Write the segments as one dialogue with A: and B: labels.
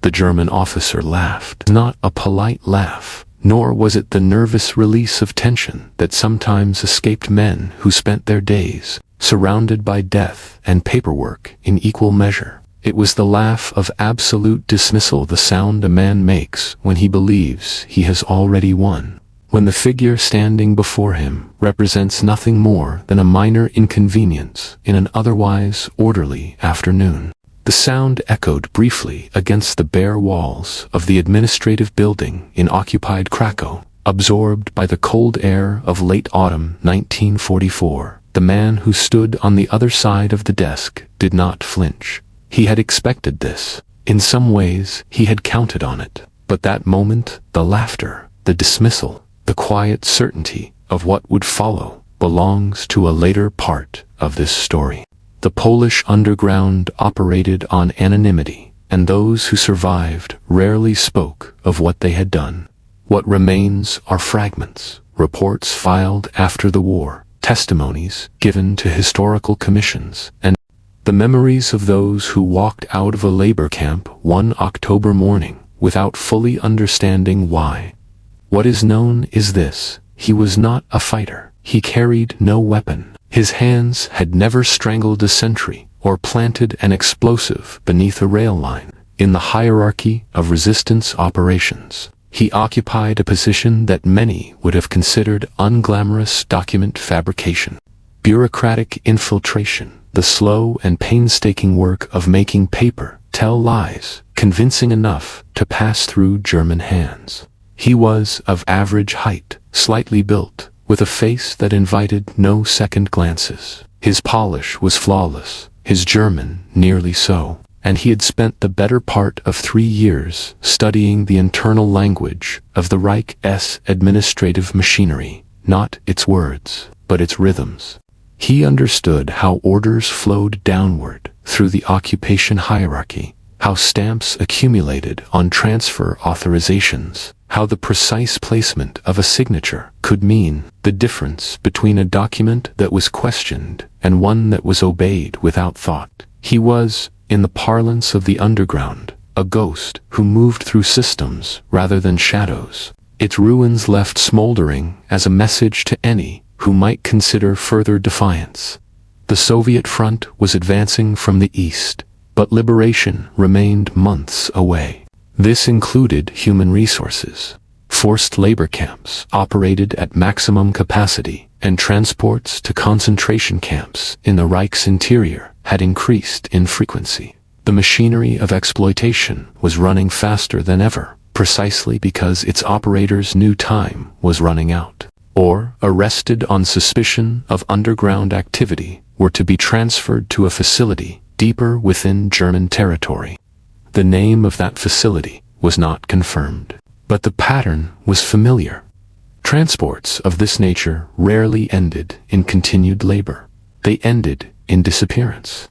A: The German officer laughed. Not a polite laugh, nor was it the nervous release of tension that sometimes escaped men who spent their days surrounded by death and paperwork in equal measure. It was the laugh of absolute dismissal, the sound a man makes when he believes he has already won, when the figure standing before him represents nothing more than a minor inconvenience in an otherwise orderly afternoon. The sound echoed briefly against the bare walls of the administrative building in occupied Krakow, absorbed by the cold air of late autumn 1944. The man who stood on the other side of the desk did not flinch. He had expected this. In some ways, he had counted on it. But that moment, the laughter, the dismissal, the quiet certainty of what would follow, belongs to a later part of this story. The Polish underground operated on anonymity, and those who survived rarely spoke of what they had done. What remains are fragments, reports filed after the war, testimonies given to historical commissions, and the memories of those who walked out of a labor camp one October morning without fully understanding why. What is known is this: he was not a fighter. He carried no weapon. His hands had never strangled a sentry or planted an explosive beneath a rail line. In the hierarchy of resistance operations, he occupied a position that many would have considered unglamorous: document fabrication, bureaucratic infiltration, the slow and painstaking work of making paper tell lies convincing enough to pass through German hands. He was of average height, slightly built, with a face that invited no second glances. His polish was flawless, his German nearly so, and he had spent the better part of 3 years studying the internal language of the Reich's administrative machinery, not its words, but its rhythms. He understood how orders flowed downward through the occupation hierarchy, how stamps accumulated on transfer authorizations, how the precise placement of a signature could mean the difference between a document that was questioned and one that was obeyed without thought. He was, in the parlance of the underground, a ghost who moved through systems rather than shadows, its ruins left smoldering as a message to any who might consider further defiance. The Soviet front was advancing from the east, but liberation remained months away. This included human resources. Forced labor camps operated at maximum capacity, and transports to concentration camps in the Reich's interior had increased in frequency. The machinery of exploitation was running faster than ever, precisely because its operators knew time was running out, or, arrested on suspicion of underground activity, were to be transferred to a facility deeper within German territory. The name of that facility was not confirmed, but the pattern was familiar. Transports of this nature rarely ended in continued labor. They ended in disappearance.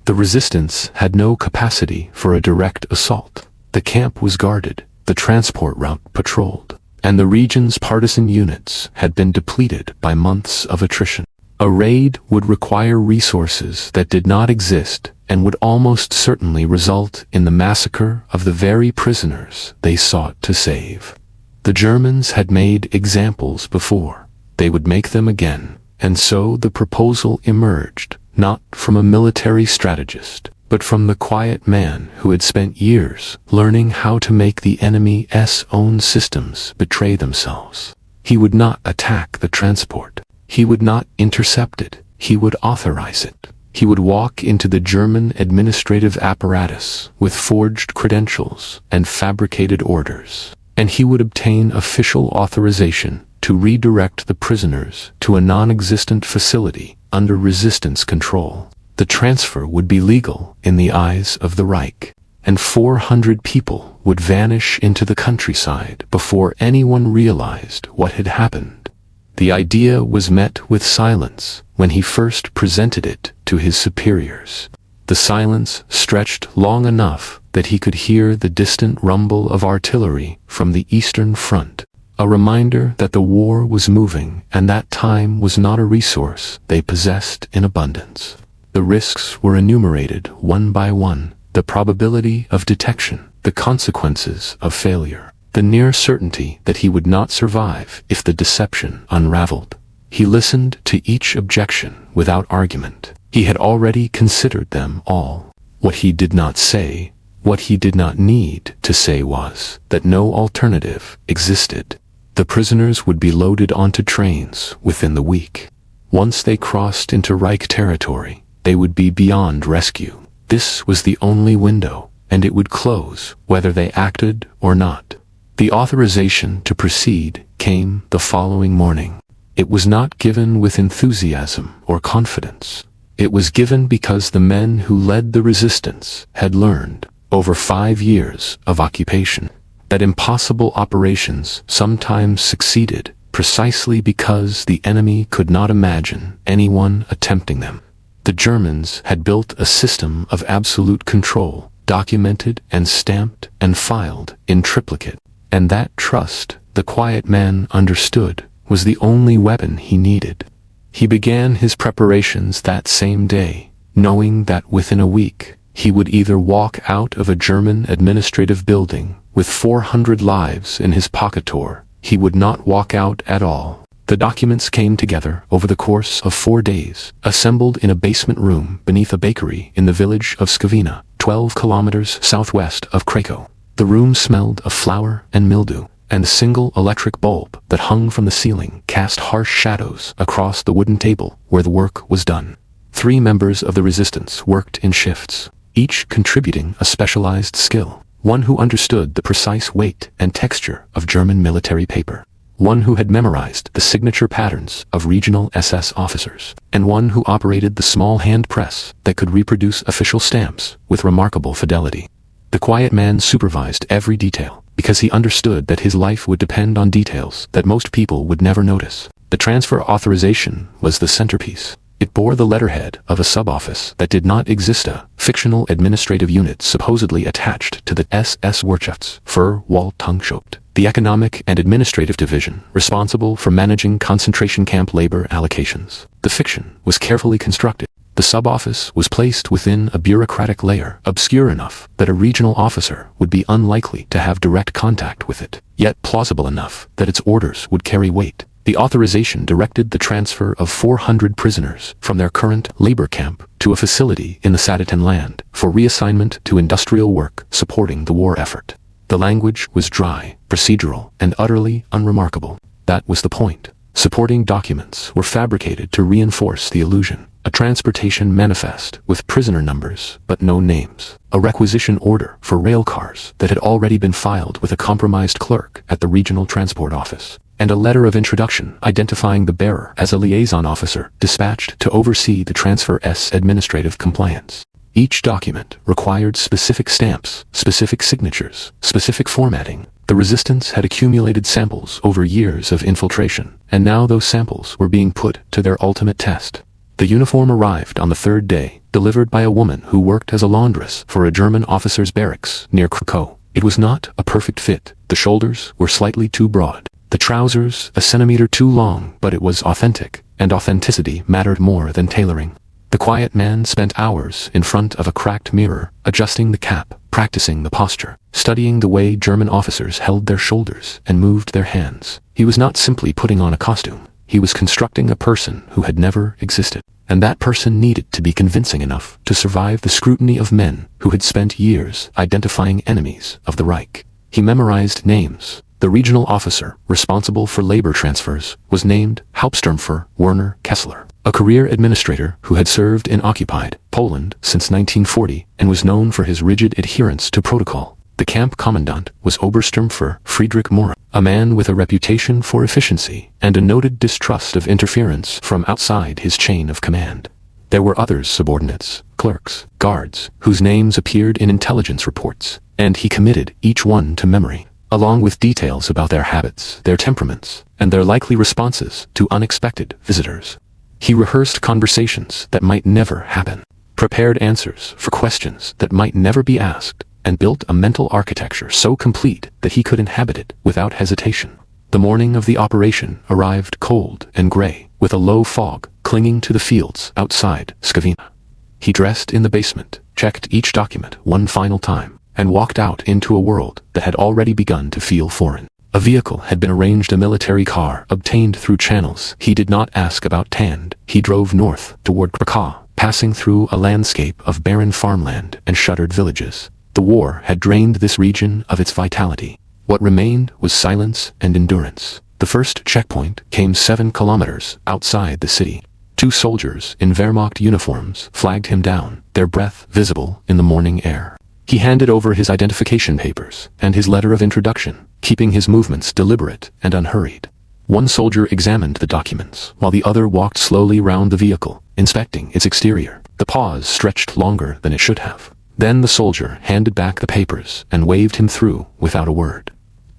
A: The resistance had no capacity for a direct assault. The camp was guarded, the transport route patrolled, and the region's partisan units had been depleted by months of attrition. A raid would require resources that did not exist and would almost certainly result in the massacre of the very prisoners they sought to save. The Germans had made examples before. They would make them again, and so the proposal emerged, not from a military strategist, but from the quiet man who had spent years learning how to make the enemy's own systems betray themselves. He would not attack the transport. He would not intercept it. He would authorize it. He would walk into the German administrative apparatus with forged credentials and fabricated orders, and he would obtain official authorization to redirect the prisoners to a non-existent facility under resistance control. The transfer would be legal in the eyes of the Reich, and 400 people would vanish into the countryside before anyone realized what had happened. The idea was met with silence when he first presented it to his superiors. The silence stretched long enough that he could hear the distant rumble of artillery from the Eastern Front, a reminder that the war was moving and that time was not a resource they possessed in abundance. The risks were enumerated one by one: the probability of detection, the consequences of failure, the near certainty that he would not survive if the deception unraveled. He listened to each objection without argument. He had already considered them all. What he did not say, what he did not need to say was that no alternative existed. The prisoners would be loaded onto trains within the week. Once they crossed into Reich territory, they would be beyond rescue. This was the only window, and it would close whether they acted or not. The authorization to proceed came the following morning. It was not given with enthusiasm or confidence. It was given because the men who led the resistance had learned, over 5 years of occupation, that impossible operations sometimes succeeded precisely because the enemy could not imagine anyone attempting them. The Germans had built a system of absolute control, documented and stamped and filed in triplicate, and that trust, the quiet man understood, was the only weapon he needed. He began his preparations that same day, knowing that within a week, he would either walk out of a German administrative building with 400 lives in his pocket, or he would not walk out at all. The documents came together over the course of 4 days, assembled in a basement room beneath a bakery in the village of Skavina, 12 kilometers southwest of Krakow. The room smelled of flour and mildew, and a single electric bulb that hung from the ceiling cast harsh shadows across the wooden table where the work was done. 3 members of the resistance worked in shifts, each contributing a specialized skill. One who understood the precise weight and texture of German military paper, one who had memorized the signature patterns of regional SS officers, and one who operated the small hand press that could reproduce official stamps with remarkable fidelity. The quiet man supervised every detail, because he understood that his life would depend on details that most people would never notice. The transfer authorization was the centerpiece. It bore the letterhead of a sub-office that did not exist, a fictional administrative unit supposedly attached to the SS Wirtschaftsverwaltungshauptamt, the economic and administrative division responsible for managing concentration camp labor allocations. The fiction was carefully constructed. The sub-office was placed within a bureaucratic layer obscure enough that a regional officer would be unlikely to have direct contact with it, yet plausible enough that its orders would carry weight. The authorization directed the transfer of 400 prisoners from their current labor camp to a facility in the Sudetenland for reassignment to industrial work supporting the war effort. The language was dry, procedural, and utterly unremarkable. That was the point. Supporting documents were fabricated to reinforce the illusion. A transportation manifest with prisoner numbers but no names. A requisition order for rail cars that had already been filed with a compromised clerk at the regional transport office. And a letter of introduction identifying the bearer as a liaison officer dispatched to oversee the transfer's administrative compliance. Each document required specific stamps, specific signatures, specific formatting. The resistance had accumulated samples over years of infiltration, and now those samples were being put to their ultimate test. The uniform arrived on the 3rd day, delivered by a woman who worked as a laundress for a German officer's barracks near Krakow. It was not a perfect fit. The shoulders were slightly too broad, the trousers a centimeter too long, but it was authentic, and authenticity mattered more than tailoring. The quiet man spent hours in front of a cracked mirror, adjusting the cap, practicing the posture, studying the way German officers held their shoulders and moved their hands. He was not simply putting on a costume. He was constructing a person who had never existed, and that person needed to be convincing enough to survive the scrutiny of men who had spent years identifying enemies of the Reich. He memorized names. The regional officer responsible for labor transfers was named Hauptsturmführer Werner Kessler, a career administrator who had served in occupied Poland since 1940 and was known for his rigid adherence to protocol. The camp commandant was Obersturmführer Friedrich Mora, a man with a reputation for efficiency and a noted distrust of interference from outside his chain of command. There were others, subordinates, clerks, guards, whose names appeared in intelligence reports, and he committed each one to memory, along with details about their habits, their temperaments, and their likely responses to unexpected visitors. He rehearsed conversations that might never happen, prepared answers for questions that might never be asked, and built a mental architecture so complete that he could inhabit it without hesitation. The morning of the operation arrived cold and gray, with a low fog clinging to the fields outside Skavina. He dressed in the basement, checked each document one final time, and walked out into a world that had already begun to feel foreign. A vehicle had been arranged, a military car, obtained through channels he did not ask about. Tanned, he drove north toward Krakow, passing through a landscape of barren farmland and shuttered villages. The war had drained this region of its vitality. What remained was silence and endurance. The first checkpoint came 7 kilometers outside the city. 2 soldiers in Wehrmacht uniforms flagged him down, their breath visible in the morning air. He handed over his identification papers and his letter of introduction, keeping his movements deliberate and unhurried. One soldier examined the documents, while the other walked slowly round the vehicle, inspecting its exterior. The pause stretched longer than it should have. Then the soldier handed back the papers and waved him through without a word.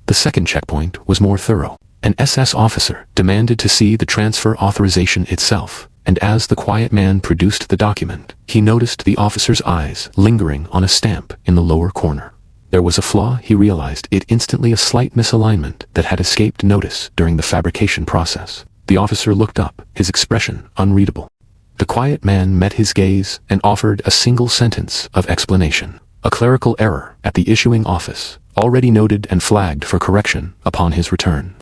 A: The second checkpoint was more thorough. An SS officer demanded to see the transfer authorization itself, and as the quiet man produced the document, he noticed the officer's eyes lingering on a stamp in the lower corner. There was a flaw, he realized it instantly, a slight misalignment that had escaped notice during the fabrication process. The officer looked up, his expression unreadable. The quiet man met his gaze and offered a single sentence of explanation. A clerical error at the issuing office, already noted and flagged for correction upon his return.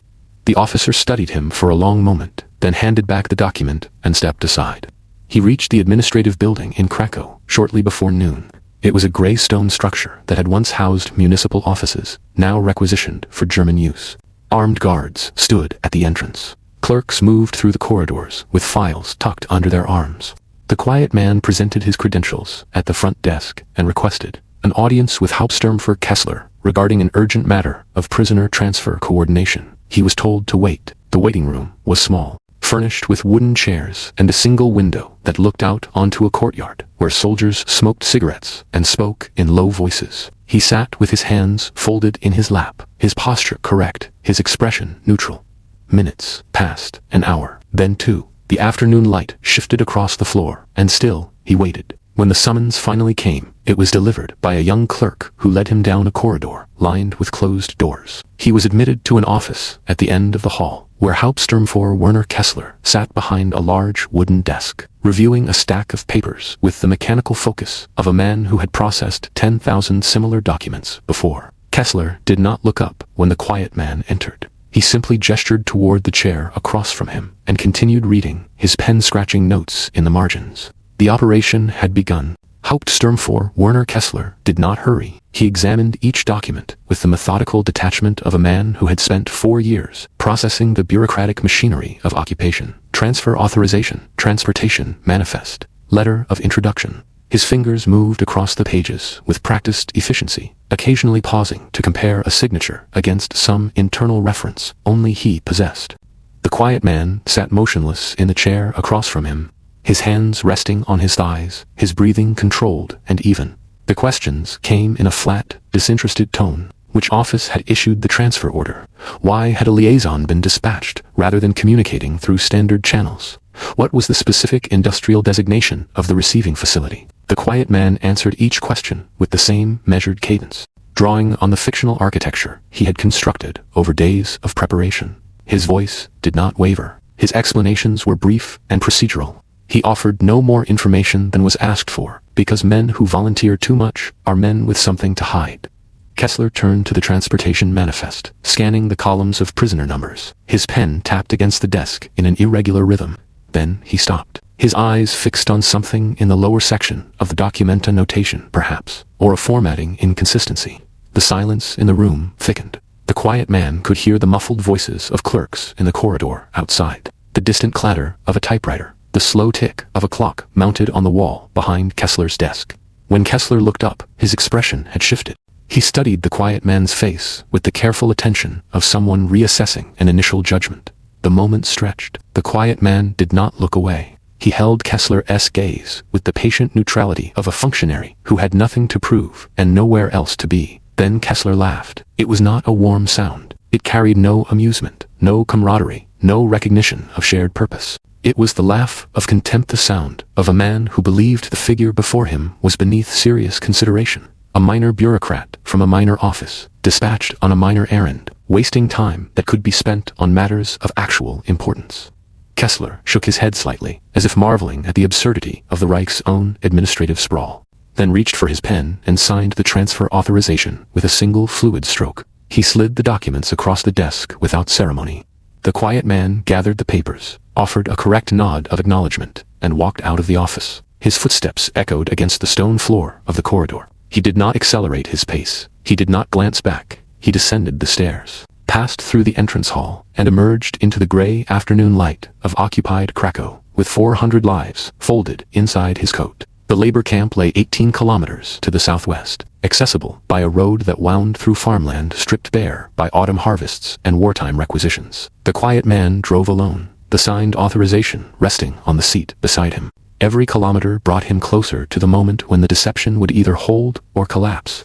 A: The officer studied him for a long moment, then handed back the document and stepped aside. He reached the administrative building in Krakow shortly before noon. It was a gray stone structure that had once housed municipal offices, now requisitioned for German use. Armed guards stood at the entrance. Clerks moved through the corridors with files tucked under their arms. The quiet man presented his credentials at the front desk and requested an audience with Hauptsturmführer Kessler regarding an urgent matter of prisoner transfer coordination. He was told to wait. The waiting room was small, furnished with wooden chairs and a single window that looked out onto a courtyard where soldiers smoked cigarettes and spoke in low voices. He sat with his hands folded in his lap, his posture correct, his expression neutral. Minutes passed, an hour, then 2. The afternoon light shifted across the floor, and still he waited. When the summons finally came, it was delivered by a young clerk who led him down a corridor lined with closed doors. He was admitted to an office at the end of the hall, where Hauptsturmführer Werner Kessler sat behind a large wooden desk, reviewing a stack of papers with the mechanical focus of a man who had processed 10,000 similar documents before. Kessler did not look up when the quiet man entered. He simply gestured toward the chair across from him and continued reading, his pen scratching notes in the margins. The operation had begun. Hauptsturmführer Werner Kessler did not hurry. He examined each document with the methodical detachment of a man who had spent 4 years processing the bureaucratic machinery of occupation. Transfer authorization, transportation manifest, letter of introduction. His fingers moved across the pages with practiced efficiency, occasionally pausing to compare a signature against some internal reference only he possessed. The quiet man sat motionless in the chair across from him, his hands resting on his thighs, his breathing controlled and even. The questions came in a flat, disinterested tone. Which office had issued the transfer order? Why had a liaison been dispatched rather than communicating through standard channels? What was the specific industrial designation of the receiving facility? The quiet man answered each question with the same measured cadence, drawing on the fictional architecture he had constructed over days of preparation. His voice did not waver. His explanations were brief and procedural. He offered no more information than was asked for, because men who volunteer too much are men with something to hide. Kessler turned to the transportation manifest, scanning the columns of prisoner numbers. His pen tapped against the desk in an irregular rhythm. Then he stopped, his eyes fixed on something in the lower section of the documenta notation, perhaps, or a formatting inconsistency. The silence in the room thickened. The quiet man could hear the muffled voices of clerks in the corridor outside, the distant clatter of a typewriter, the slow tick of a clock mounted on the wall behind Kessler's desk. When Kessler looked up, his expression had shifted. He studied the quiet man's face with the careful attention of someone reassessing an initial judgment. The moment stretched. The quiet man did not look away. He held Kessler's gaze with the patient neutrality of a functionary who had nothing to prove and nowhere else to be. Then Kessler laughed. It was not a warm sound. It carried no amusement, no camaraderie, no recognition of shared purpose. It was the laugh of contempt, the sound of a man who believed the figure before him was beneath serious consideration. A minor bureaucrat from a minor office, dispatched on a minor errand, wasting time that could be spent on matters of actual importance. Kessler shook his head slightly, as if marveling at the absurdity of the Reich's own administrative sprawl. then reached for his pen and signed the transfer authorization with a single fluid stroke. He slid the documents across the desk without ceremony. The quiet man gathered the papers, offered a correct nod of acknowledgement, and walked out of the office. His footsteps echoed against the stone floor of the corridor. He did not accelerate his pace. He did not glance back. He descended the stairs, passed through the entrance hall, and emerged into the gray afternoon light of occupied Krakow, with 400 lives folded inside his coat. The labor camp lay 18 kilometers to the southwest, accessible by a road that wound through farmland stripped bare by autumn harvests and wartime requisitions. The quiet man drove alone, the signed authorization resting on the seat beside him. Every kilometer brought him closer to the moment when the deception would either hold or collapse.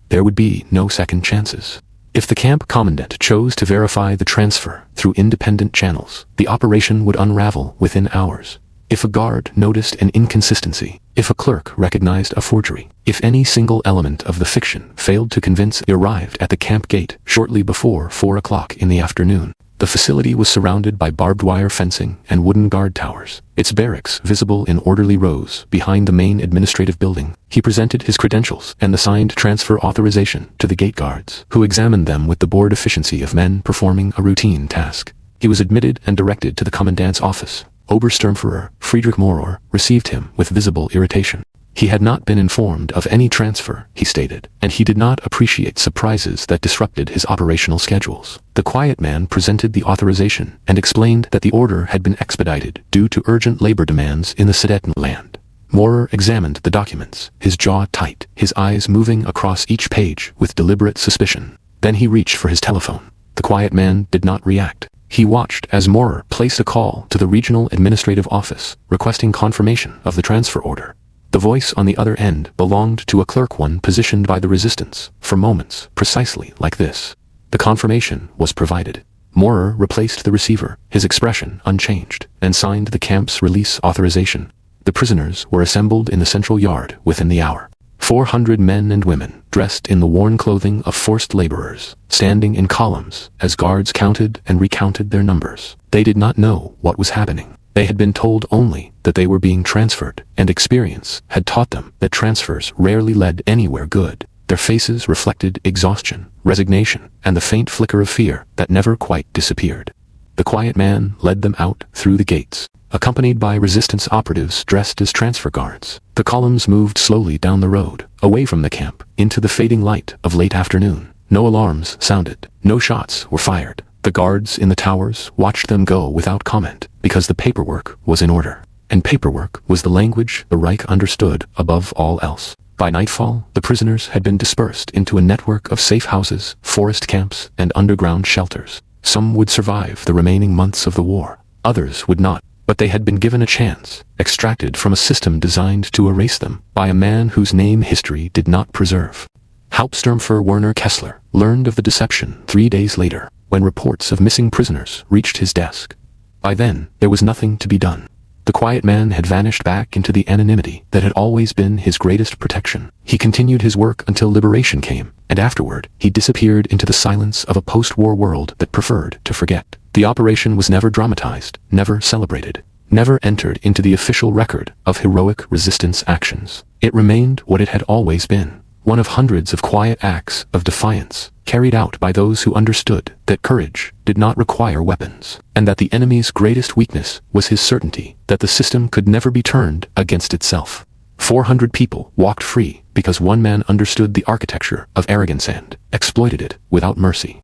A: There would be no second chances. If the camp commandant chose to verify the transfer through independent channels, the operation would unravel within hours. If a guard noticed an inconsistency, if a clerk recognized a forgery, if any single element of the fiction failed to convince, he arrived at the camp gate shortly before 4 o'clock in the afternoon. The facility was surrounded by barbed wire fencing and wooden guard towers, its barracks visible in orderly rows behind the main administrative building. He presented his credentials and the signed transfer authorization to the gate guards, who examined them with the bored efficiency of men performing a routine task. He was admitted and directed to the commandant's office. Obersturmführer Friedrich Maurer received him with visible irritation. He had not been informed of any transfer, he stated, and he did not appreciate surprises that disrupted his operational schedules. The quiet man presented the authorization and explained that the order had been expedited due to urgent labor demands in the Sudetenland. Maurer examined the documents, his jaw tight, his eyes moving across each page with deliberate suspicion. Then he reached for his telephone. The quiet man did not react. He watched as Maurer placed a call to the regional administrative office, requesting confirmation of the transfer order. The voice on the other end belonged to a clerk, one positioned by the resistance, for moments, precisely like this. The confirmation was provided. Maurer replaced the receiver, his expression unchanged, and signed the camp's release authorization. The prisoners were assembled in the central yard within the hour. 400 men and women, dressed in the worn clothing of forced laborers, standing in columns as guards counted and recounted their numbers. They did not know what was happening. They had been told only that they were being transferred, and experience had taught them that transfers rarely led anywhere good. Their faces reflected exhaustion, resignation, and the faint flicker of fear that never quite disappeared. The quiet man led them out through the gates, accompanied by resistance operatives dressed as transfer guards. The columns moved slowly down the road, away from the camp, into the fading light of late afternoon. No alarms sounded, no shots were fired. The guards in the towers watched them go without comment, because the paperwork was in order. And paperwork was the language the Reich understood above all else. By nightfall, the prisoners had been dispersed into a network of safe houses, forest camps, and underground shelters. Some would survive the remaining months of the war. Others would not. But they had been given a chance, extracted from a system designed to erase them by a man whose name history did not preserve. Hauptsturmführer Werner Kessler learned of the deception 3 days later, when reports of missing prisoners reached his desk. By then, there was nothing to be done. The quiet man had vanished back into the anonymity that had always been his greatest protection. He continued his work until liberation came, and afterward, he disappeared into the silence of a post-war world that preferred to forget. The operation was never dramatized, never celebrated, never entered into the official record of heroic resistance actions. It remained what it had always been, one of hundreds of quiet acts of defiance, carried out by those who understood that courage did not require weapons, and that the enemy's greatest weakness was his certainty that the system could never be turned against itself. 400 people walked free because one man understood the architecture of arrogance and exploited it without mercy.